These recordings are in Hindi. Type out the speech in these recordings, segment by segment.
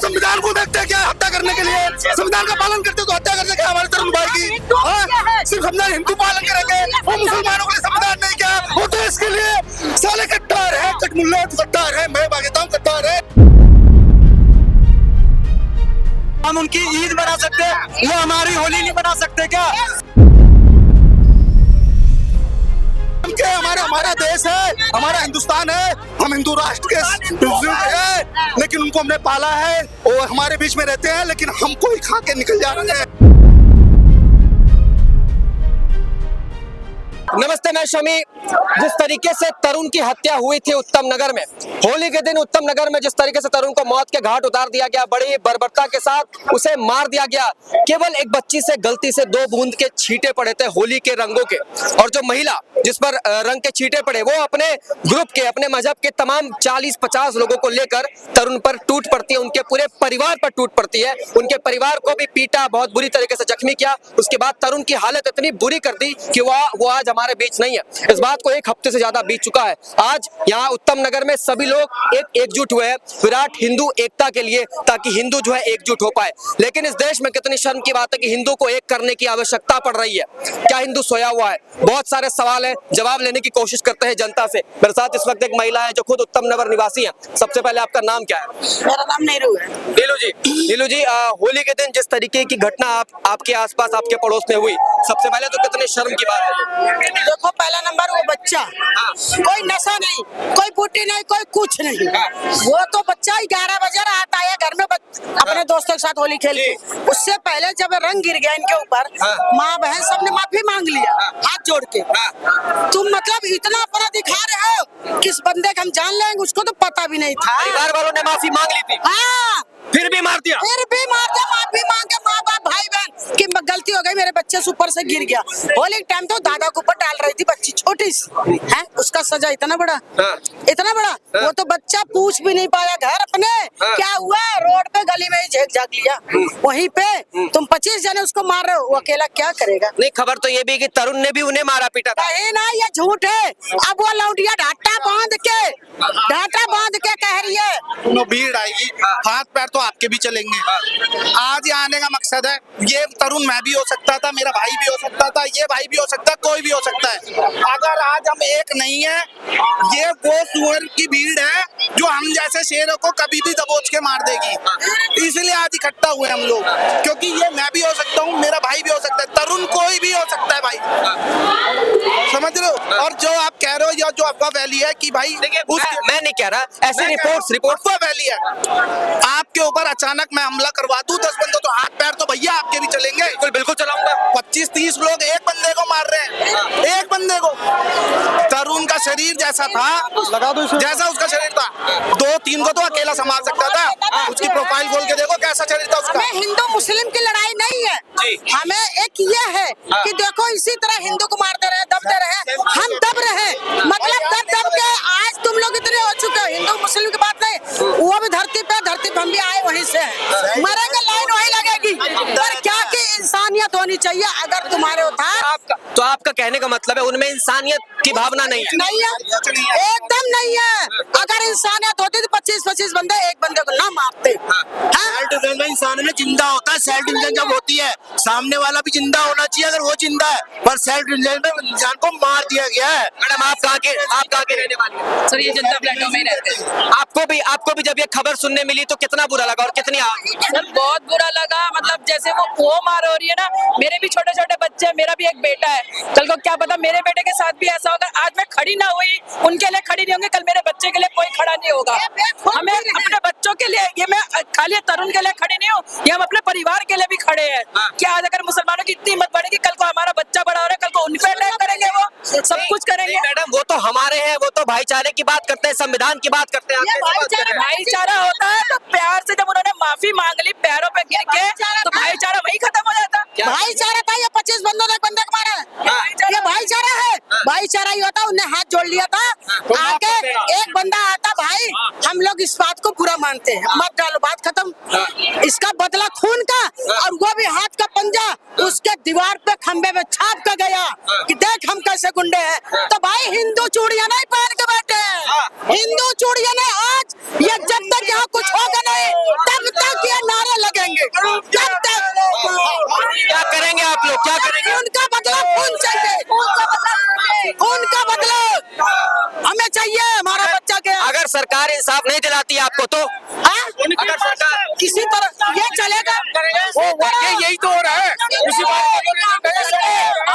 संविधान को देखते हैं क्या हत्या करने के लिए? संविधान का पालन करते तो हत्या करते क्या हमारे तरुण भाई की? सिर्फ संविधान हिंदू पालन करेंगे, वो मुसलमानों के लिए संविधान नहीं क्या? वो तो इसके लिए साले कट्टार है, कटमुल्ला कट्टार है, मैं भागीता हूँ कट्टार है। हम उनकी ईद मना सकते हैं, वो हमारी होली नहीं मना सकते क्या? हमारा देश है, हमारा हिंदुस्तान है, हम हिंदू राष्ट्र के हैं, लेकिन उनको हमने पाला है और हमारे बीच में रहते हैं, लेकिन हमको ही खा के निकल जा रहे हैं। नमस्ते, मैं शमी। जिस तरीके से तरुण की हत्या हुई थी उत्तम नगर में, होली के दिन उत्तम नगर में जिस तरीके से तरुण को मौत के घाट उतार दिया गया, बड़ी बर्बरता के साथ उसे मार दिया गया। केवल एक बच्ची से गलती से 2 बूंद के छींटे पड़े थे होली के रंगों के, और जो महिला जिस पर रंग के छींटे पड़े वो अपने ग्रुप के, अपने मजहब के तमाम 40-50 लोगों को लेकर तरुण पर टूट पड़ती है, उनके पूरे परिवार पर टूट पड़ती है। उनके परिवार को भी पीटा, बहुत बुरी तरीके से जख्मी किया। उसके बाद तरुण की हालत इतनी बुरी कर दी कि वो आज हमारे बीच नहीं है। इस बात को 1 हफ्ते से ज्यादा बीत चुका है। आज यहाँ उत्तम नगर में सभी लोग एकजुट हुए हैं विराट हिंदू एकता के लिए, ताकि हिंदू जो है एकजुट हो पाए। लेकिन इस देश में कितनी शर्म की बात है कि हिंदू को एक करने की आवश्यकता पड़ रही है। क्या हिंदू सोया हुआ है? बहुत सारे सवाल हैं, जवाब लेने की कोशिश करते हैं जनता से। मेरे साथ इस वक्त एक महिला है जो खुद उत्तम नगर निवासी है। सबसे पहले आपका नाम क्या है? मेरा नाम नीलू है। नीलू जी, होली के दिन जिस तरीके की घटना आपके आसपास, आपके पड़ोस में हुई, सबसे पहले तो कितने शर्म की बात है। देखो, पहला नंबर वो बच्चा, कोई नशा नहीं, कोई पुट्टी नहीं, कोई कुछ नहीं। वो तो बच्चा 11 बजे आता है घर में अपने दोस्तों के साथ होली खेल के। उससे पहले जब रंग गिर गया इनके ऊपर, माँ बहन सबने माफी मांग लिया हाथ जोड़ के। तुम मतलब इतना अपना दिखा रहे हो, किस बंदे का हम जान लेंगे, उसको तो पता भी नहीं था। परिवार वालों ने माफी मांग ली थी, हाँ, फिर भी मार दिया। माफी मांगे माँ बाप भाई बहन की गलती हो गई, मेरे बच्चे से ऊपर से गिर गया। होली टाइम तो दादा के ऊपर डाल रही थी बच्ची, छोटी सी है, उसका सजा इतना बड़ा, इतना बड़ा। वो तो बच्चा पूछ भी नहीं पाया घर अपने क्या हुआ, रोड पे गली में ही झेक झाक लिया। वहीं पे तुम 25 जने उसको मार रहे हो, वो अकेला क्या करेगा? नहीं, खबर तो ये भी कि तरुण ने भी उन्हें मारा पीटा था। कहीं ना, ये झूठ है। अब वो लौटिया ढाटा बांध के कह रही है भीड़ आएगी, हाथ पैर तो आपके भी चलेंगे। आज यहाँ आने का मकसद है, ये तरुण मैं भी हो सकता था, मेरा भाई भी हो सकता था, ये भाई भी हो सकता है, कोई भी हो सकता है। अगर आज हम एक नहीं है, ये वो सुअर की भीड़ है जो हम जैसे शेरों को कभी भी दबोच के मार देगी। इसलिए आज इकट्ठा हुए हम लोग, क्योंकि ये मैं भी हो सकता हूँ, मेरा भाई भी हो सकता है, तरुण कोई भी हो सकता है भाई, समझ लो। और जो आप कह रहे हो या जो अफवाह फैली है कि भाई, मैं नहीं कह रहा, ऐसे रिपोर्ट फैली है, आपके ऊपर अचानक मैं हमला करवा दूं 10 बंदों, तो हाथ पैर तो भैया आपके भी चलेंगे। बिल्कुल चलाऊंगा। 25-30 लोग एक बंदे को मार रहे हैं, एक बंदे को। तरुण का शरीर जैसा था, लगा दो जैसा उसका शरीर था, 2-3 को तो अकेला संभाल सकता था। उसकी प्रोफाइल खोल के देखो कैसा शरीर था उसका। हमें हिंदू मुस्लिम की लड़ाई नहीं है, हमें एक ये है कि देखो इसी तरह हिंदू को मारते रहे, दबते रहे, हम दब रहे, मतलब दब के आज तुम लोग इतने हो चुके हो। हिंदू मुस्लिम की बात नहीं, वो भी धरती पे हम भी आए वहीं से, मरेंगे लाइन वहीं लगेगी। पर क्या कि इंसानियत होनी चाहिए अगर तुम्हारे उधार। तो आपका कहने का मतलब है उनमें इंसानियत की भावना नहीं है? नहीं है, एकदम नहीं है। अगर इंसानियत होती तो 25-25 बंदे एक बंदे को ना मारते। इंसान में जिंदा होता है, सेल्फ डिफेंस जब होती है, सामने वाला भी जिंदा होना चाहिए अगर वो जिंदा है, पर सेल्फ डिफेंस में इंसान को मार दिया गया है। मैडम, आप कहाँ के रहने वाली हैं? सर, ये जनता प्लेटो में रहते हैं। आपको भी जब ये खबर सुनने मिली तो कितना बुरा लगा और कितनी सर बहुत बुरा लगा। मतलब जैसे वो मार हो रही है ना, मेरे भी छोटे छोटे बच्चे हैं, मेरा भी एक बेटा है। कल को क्या पता मेरे बेटे के साथ भी ऐसा होगा। आज मैं खड़ी ना हुई, उनके लिए खड़ी नहीं होंगे, कल मेरे बच्चे के लिए कोई खड़ा नहीं होगा। हमें अपने बच्चों के लिए, ये मैं खाली तरुण के लिए खड़ी नहीं हूँ, ये हम अपने परिवार के लिए भी खड़े हैं। क्या आज अगर मुसलमानों की इतनी हिम्मत बढ़ेगी, कल को हमारा बच्चा बड़ा हो रहा है, कल को उन पे अटैक करेंगे, वो सब कुछ करेंगे। मैडम, वो तो हमारे हैं, वो तो भाईचारे की बात करते हैं, संविधान की बात करते हैं। भाईचारा होता है तो प्यार से, जब उन्होंने माफी मांग ली पैरों पे गिर के, तो भाईचारा वही खत्म हो जाता। भाईचारा था, ये 25 बंदों ने एक बंदे को मारा, ये भाईचारा है। भाईचारा ही होता, उन्हें हाथ जोड़ लिया था, आके एक बंदा आता, भाई हम लोग इस बात को बुरा मानते हैं, मत डालो, बात खत्म। इसका बदला खून का, और वो भी हाथ का पंजा उसके दीवार पे खंबे में छाप कर गया कि देख हम कैसे गुंडे हैं। तो भाई हिंदू चूड़ियां नहीं पहन के बैठे, हिंदू चूड़ियां नहीं। आज ये जब तक यहाँ कुछ होगा नहीं, तब तक चाहिए हमारा बच्चा के। अगर सरकार इंसाफ नहीं दिलाती है आपको तो हाँ? अगर सरकार किसी तरह ये चलेगा। यही तो हो रहा है। हम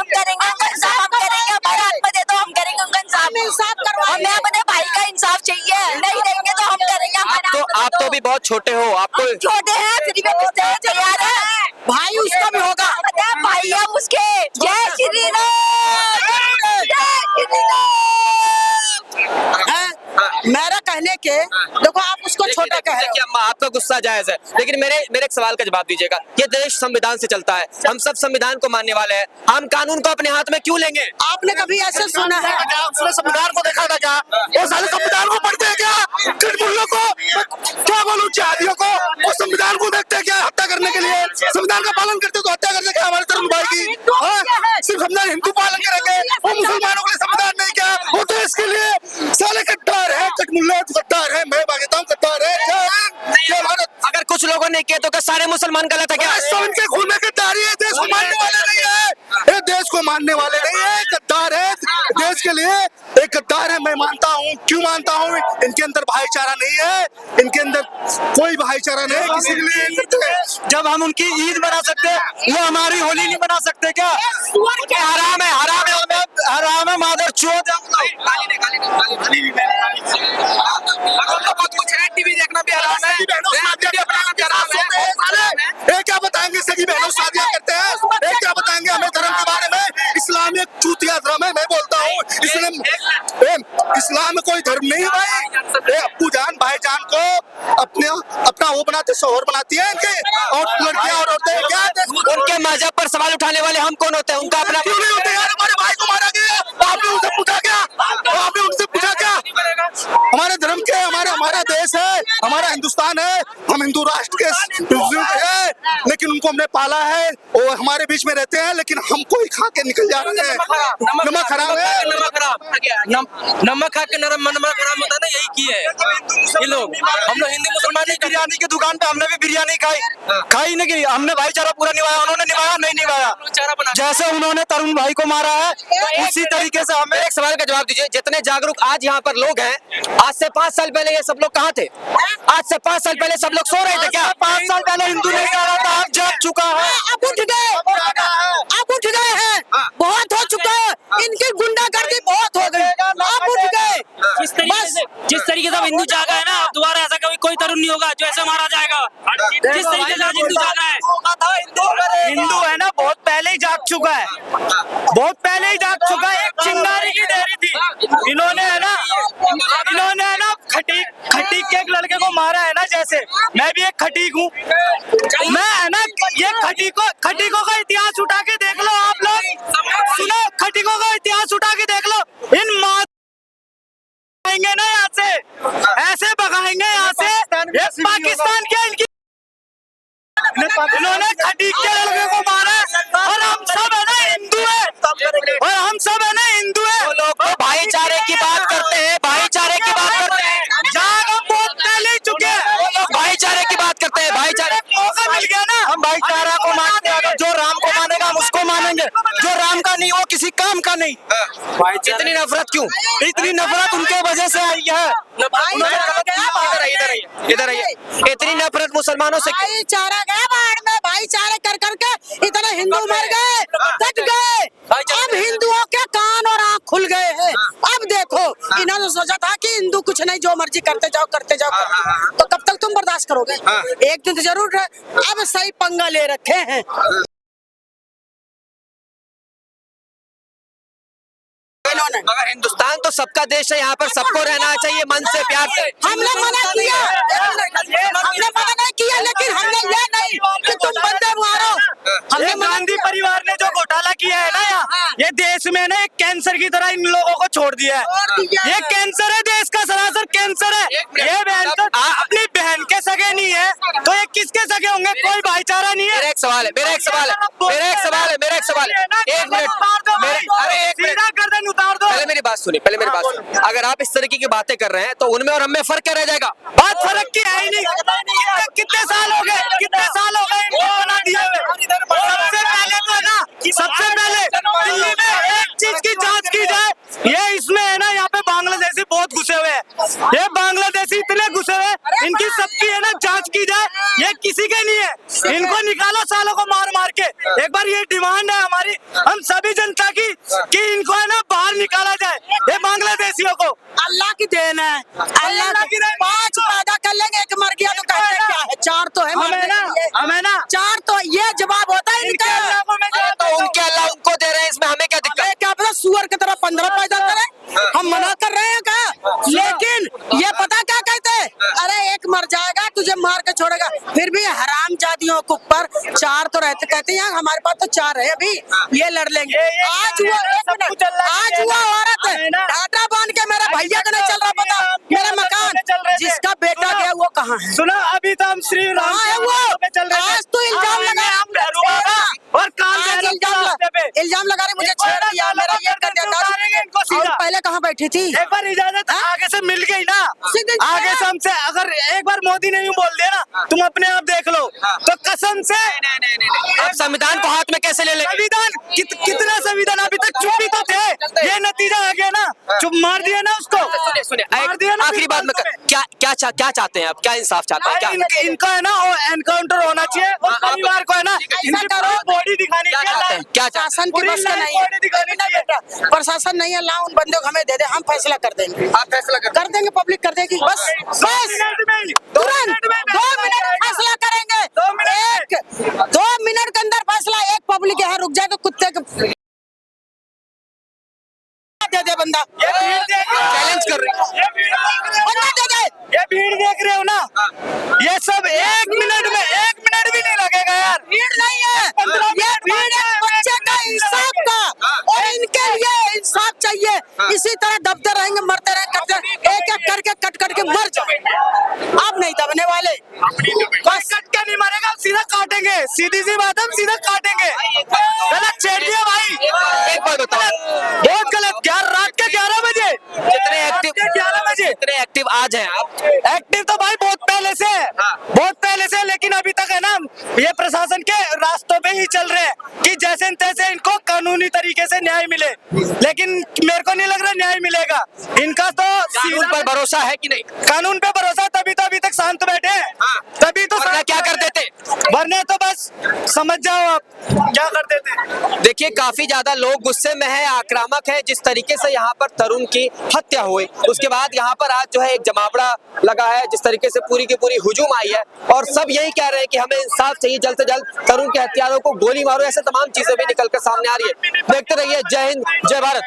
करेंगे उनका इंसाफ, हम करेंगे, हमारे हाथ में दे दो, हम करेंगे उनका इंसाफ। हम इंसाफ करवाएंगे। हमें अपने भाई का इंसाफ चाहिए, नहीं देंगे तो हम करेंगे। हमारे हाथ में आप दे तो दो। भी बहुत छोटे हो, आपको छोटे हैं फिर भी किससे तैयार है। भाई उसका भी होगा। पता है भाई हम उसके। जय श्री राम, जय श्री राम। हैं? मेरा कहने के देखो आप उसको छोटा कह रहे देखिए हो। अम्मा, आपका गुस्सा जायज है, लेकिन मेरे एक सवाल का जवाब दीजिएगा। ये देश संविधान से चलता है, हम सब संविधान को मानने वाले हैं, हम कानून को अपने हाथ में क्यों लेंगे? आपने कभी ऐसे सुना है? उसने संविधान को देखा था क्या? वो साले संविधान को पढ़ते हैं क्या? किटबुल्लों को क्या बोलूं, जिहादियों को वो संविधान को देखते हैं क्या हत्या करने के लिए? संविधान का पालन करते तो हत्या करते क्या हमारे तरुण भाई की? हाँ? सिर्फ संविधान हिंदू पालन करेंगे, वो मुसलमानों के लिए संविधान नहीं क्या? वो देश के लिए साले कट्टार है, कटमुल्ला कट्टार है, मैं भागता हूँ कट्टार है। क्या भारत? अगर कुछ लोगों ने किए तो क्या सारे मुसलमान गलत है क्या? इनके खून में गद्दारी है, देश को मानने वाले नहीं है, ये देश को मानने वाले नहीं है, गद्दार है देश के लिए, एक गद्दार है। मैं मानता हूँ, क्यों मानता हूँ? इनके अंदर भाईचारा नहीं है, इनके अंदर कोई भाईचारा नहीं है किसी के लिए। जब हम उनकी ईद मना सकते हैं, वो हमारी होली नहीं मना सकते क्या? हराम है, हराम है, हराम है मादर चोद। बहुत कुछ है, टीवी देखना भी हराम है। ये क्या बताएंगे, सगी बहनों शादियां करते हैं, ये क्या बताएंगे हमें धर्म के बारे में? इस्लाम एक चूतिया धर्म है, मैं बोलता हूँ इस्लाम में कोई धर्म नहीं है भाई। अब्बू जान भाई जान को अपना वो बनाते, शोहर बनाती है इनके, और लड़कियां और औरतें क्या? उनके मजहब पर सवाल उठाने वाले हम कौन होते हैं? उनका अपना क्यों नहीं होते यार? हमारे भाई को मारा गया, आपने उनसे पूछा क्या? आपने उनसे पूछा क्या? हमारे धर्म के, हमारा देश है, हमारा हिंदुस्तान है, हम हिंदू राष्ट्र के बुजुर्ग है, लेकिन उनको हमने पाला है, वो हमारे बीच में रहते हैं, लेकिन हमको ही खा के निकल जा रहे हैं। नमक खराब है, नमक खा के नमक खराब होता है ना, यही किए हैं ये लोग। हम लोग हिंदू मुसलमान ही बिरयानी की दुकान पे हमने भी बिरयानी खाई नहीं, हमने भाईचारा पूरा निभाया, उन्होंने निभाया नहीं निभाया। जैसे उन्होंने तरुण भाई को मारा है उसी तरीके से हमें। एक सवाल का जवाब दीजिए, जितने जागरूक आज यहाँ पर लोग हैं, आज से 5 साल पहले ये सब लोग कहाँ थे? आज से 5 साल पहले सब लोग सो रहे थे क्या? 5 साल पहले हिंदू नहीं कह रहा था, अब जाग चुका है। अब उठ गए, अब उठ गए हैं, बहुत हो चुका है, इनकी गुंडागर्दी बहुत हो गई, अब उठ गए। जिस तरीके से हिंदू जागा है ना, अब दोबारा ऐसा कोई तरुण नहीं होगा जो ऐसे मारा जाएगा। जिस तरीके से हिंदू जागा है, हिंदू है ना, बहुत पहले ही जाग चुका है, बहुत पहले ही जाग चुका है। एक चिंगारी की देरी थी, इन्होंने है ना खटीक के एक लड़के को मारा है ना। जैसे मैं भी एक खटीक हूँ, मैं है ना, ये खटीकों का इतिहास उठा के देख लो आप लोग, सुनो, खटीकों का इतिहास उठा के देख लो। इन ना यहाँ से, ऐसे भगाएंगे यहाँ से, ये पाकिस्तान के इनकी, इन्होंने खटीक के लड़के को मारा है, और हम सब है ना हिंदू है, और हम सब है ना हिंदू है। लोग तो भाईचारे की बात करते हैं, भाईचारे की बात करते हैं, जाग हम बहुत पहले ही चुके हैं। वो लोग भाईचारे की बात करते हैं, भाईचारे। मौका मिल गया ना, हम भाईचारा को मानते हैं। अगर जो राम को मानेगा हम उसको मानेंगे, जो राम का नहीं वो किसी काम का नहीं। इतनी नफरत क्यों? इतनी नफरत उनके वजह से आई है। इधर आइए, इतनी नफरत मुसलमानों से क्यों? भाईचारा गया बाढ़ में, भाईचारे कर करके इतने हिंदू मर गए, कट गए। अब हिंदुओं के कान और आँख खुल गए हैं। अब देखो, इन्होंने सोचा था कि हिंदू कुछ नहीं, जो मर्जी करते जाओ करते जाओ, तो कब तक तुम बर्दाश्त करोगे? एक दिन तो जरूर है। अब सही पंगा ले रखे हैं। मगर हिंदुस्तान तो सबका देश है, यहाँ पर सबको रहना चाहिए मन से, प्यार से। हमने मना किया, हमने मना नहीं किया, लेकिन हमने ये नहीं कि तुम बंदे मारो। हमने ये गांधी परिवार ने जो घोटाला किया है ना यहाँ, ये देश में ना एक कैंसर की तरह इन लोगों को छोड़ दिया है। ये कैंसर है, देश का सरासर कैंसर है। ये बहन तो अपनी बहन के सगे नहीं है, तो ये किसके सगे होंगे? कोई भाईचारा नहीं है। मेरा एक सवाल है, एक मिनट, अरे एक मिनट, गर्दन उतार दो। पहले मेरी बात सुनिए। अगर आप इस तरीके की बातें कर रहे हैं तो उनमें और हमें फर्क क्या रह जाएगा? बात फर्क की है ही नहीं। कितने साल हो गए इनको बना दिए हुए। सबसे पहले तो ना, सबसे पहले दिल्ली में एक चीज की जांच की जाए। ये इसमें है ना, यहाँ पे बांग्लादेशी बहुत घुसे है। ये बांग्लादेशी इतने गुस्से हैं, इनकी सबकी है ना जांच की जाए, ये किसी के नहीं है। इनको निकालो सालों को मार मार के। एक बार ये डिमांड है हमारी, हम सभी जनता की, कि इनको है ना बाहर निकाला जाए, ये बांग्लादेशियों को। अल्लाह की देन है, अल्लाह की। 5 पैदा कर लेंगे, एक मर गया तो कहते क्या है, 4 तो है हमें ना 4 तो ये जवाब होता है इनका। तो उनके अल्लाह उनको दे रहे हैं, इसमें हमें क्या दिक्कत? हमें क्या पता सुअर की तरह 15 पैदा करें, हम मना कर रहे हैं क्या? लेकिन ये पता क्या कहते हैं, अरे एक मर जाएगा तुझे मार के छोड़ेगा। फिर भी हराम जादियों के ऊपर 4 तो रहते, कहते हैं हमारे पास तो 4 है अभी, ये लड़ लेंगे। आज हुआ आज हुआ औरत ढाटा बांध के मेरे भैया का नहीं चल रहा पता, मेरा मकान जिसका बेटा गया वो कहाँ है? सुना, अभी तो हम श्री राम कहाँ है वो? आज तो इल्जाम लगा और इल्जाम लगा रहे, मुझे छेड़ दिया, मेरा ये कर दिया। और पहले कहाँ बैठी थी? एक बार इजाजत आगे से मिल गई ना, आगे से हमसे अगर एक बार मोदी ने यूं बोल दिया ना, तुम अपने आप देख लो, तो कसम से आप संविधान को हाथ में कैसे ले लेंगे? संविधान कितना संविधान, अभी तक चुप ही तो थे, ये नतीजा आ गया ना, चुप मार दिया ना उसको। सुनिए मार दिया ना, आखिरी बात में क्या चाहते हैं आप? क्या इंसाफ चाहते हैं? क्या इनका है ना एनकाउंटर होना चाहिए, और परिवार को है ना बॉडी दिखानी चाहिए। क्या प्रशासन की बस का नहीं है, प्रशासन नहीं है, ला उन बंदों को हमें दे दे, हम फैसला कर देंगे। आप फैसला कर देंगे, पब्लिक कर देगी, बस तुरंत 2 मिनट फैसला करेंगे। 2 मिनट के अंदर फैसला, एक पब्लिक यहाँ रुक जाए तो कुत्ते के दे दे बंदा, चैलेंज कर रहे हैं? बंदा दे दे। ये भीड़ देख रहे हो ना, ये सब 1 मिनट में 1 मिनट भी नहीं लगेगा यार। भीड़ नहीं है, ये भीड़ है बच्चे का इंसाफ का, और इनके लिए इंसाफ चाहिए। इसी तरह दबते रहेंगे, मरते रहेंगे, एक एक करके कट के मर जाए। आप नहीं दबने वाले, बस कट के नहीं मरेगा, हम सीधा काटेंगे, सीधी सी बात है, हम सीधा काटेंगे। गलत छेड़ दिया भाई, एक बात बताओ, बहुत गलत। रात के 11 बजे जितने एक्टिव 11 बजे जितने एक्टिव आज हैं आप, एक्टिव तो भाई बहुत पहले से है, बहुत पहले से, लेकिन अभी तक है ना ये प्रशासन के रास्तों पे ही चल रहे हैं कि जैसे न तैसे इनको कानूनी तरीके से न्याय मिले, लेकिन मेरे को नहीं लग रहा न्याय मिलेगा इनका। तो कानून पर भरोसा है कि नहीं? कानून पे भरोसा, तभी तो अभी तक शांत बैठे हैं, तभी तो वरना क्या करते थे? वरना तो बस समझ जाओ आप क्या करते थे। देखिए काफी ज्यादा लोग गुस्से में है, आक्रामक है। जिस तरीके से यहाँ पर तरुण की हत्या हुई, उसके बाद यहाँ पर आज जो है एक जमावड़ा लगा है, जिस तरीके से पूरी की पूरी हुजूम आई है, और सब यही कह रहे हैं कि हमें इंसाफ चाहिए, जल्द से जल्द तरुण के हत्यारों को गोली मारो, ऐसे तमाम चीजें भी निकल कर सामने आ रही है। देखते रहिए, जय हिंद, जय भारत।